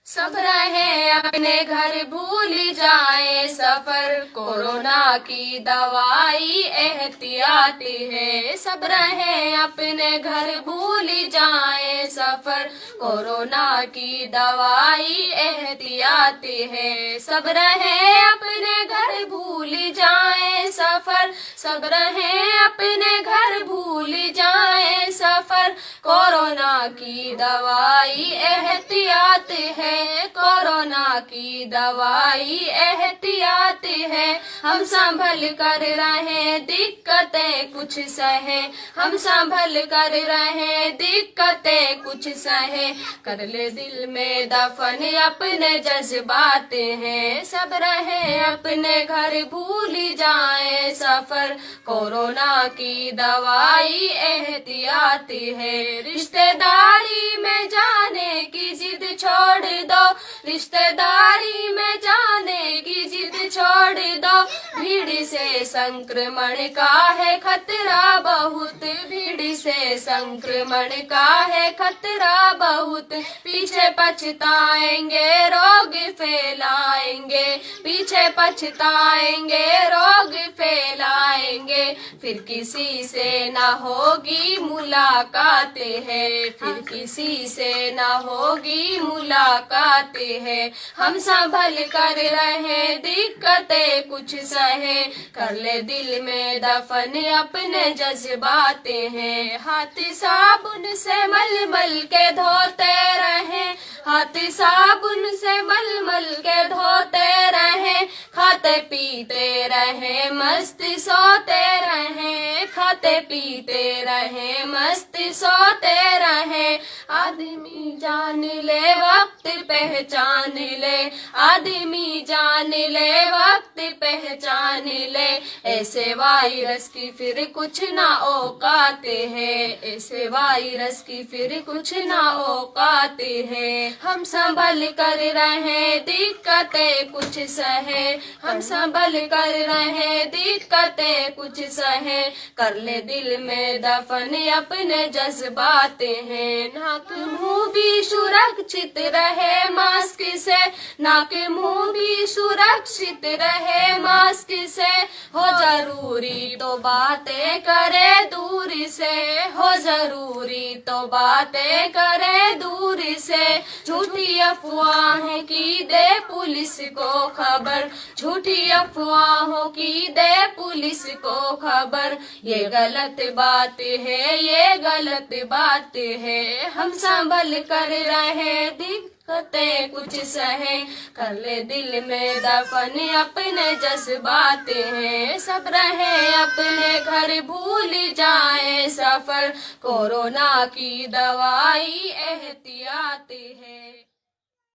सब रहे अपने घर भूल जाए सफर, कोरोना की दवाई एहतियाती है। सब रहे अपने घर भूल जाए सफर, कोरोना की दवाई एहतियाती है। सब रहे अपने घर भूल जाए सफर, सब रहे अपने घर भूल जाए सफर, कोरोना की दवाई एहतियात है। कोरोना की दवाई एहतियात है। हम संभल कर रहे दिक्कतें कुछ सहे, हम संभल कर रहे दिक्कतें कुछ सहे, कर ले दिल में दफन अपने जज्बात हैं। सब रहे अपने घर भूल जाए सफर, कोरोना की दवाई एहतियाती है। रिश्तेदारी में जाने की जिद छोड़ दो, रिश्तेदारी में जाने की जिद छोड़ दो, भीड़ से संक्रमण का है खतरा बहुत, भीड़ से संक्रमण का है खतरा बहुत। पीछे पछताएंगे रोग फैलाएंगे, पीछे पछताएंगे रोग फैलाएंगे, फिर किसी से न होगी मुलाकातें है, फिर किसी से न होगी मुलाकातें है। हम संभल कर रहे दिक्कतें कुछ सहे, कर ले दिल में दफन अपने जज्बातें हैं। हाथ साबुन से मल मल के धोते रहे, हाथ साबुन से मल मल के धोते रहे, खाते पीते रहे मस्त सोते रहे, खाते पीते रहे मस्त सोते रहे। आदमी जान ले वक्त पहचान ले, आदमी जान ले वक्त पहचान ले, ऐसे वायरस की फिर कुछ ना औकाते है, ऐसे वायरस की फिर कुछ ना औकाते है। हम संभल कर रहे दिक्कतें कुछ सहे, हम संभल कर रहे दिक्कतें कुछ सहे, कर ले दिल में दफन अपने जज्बाते हैं। नाक मुंह भी सुरक्षित रहे मास्क से, नाक मुंह भी सुरक्षित रहे मास्क से, हो जरूरी तो बातें करे दूर से, हो जरूरी तो बातें करे दूर से। झूठी अफवाहें की दे पुलिस को खबर, झूठी अफवाहों की दे पुलिस को खबर, ये गलत बात है, ये गलत बात है। हम संभल कर रहे दिक्कतें कुछ सहे, कर ले दिल में दफन अपने जज्बाते हैं। सब रहे अपने घर भूल जाए सफर, कोरोना की दवाई एहतियात है।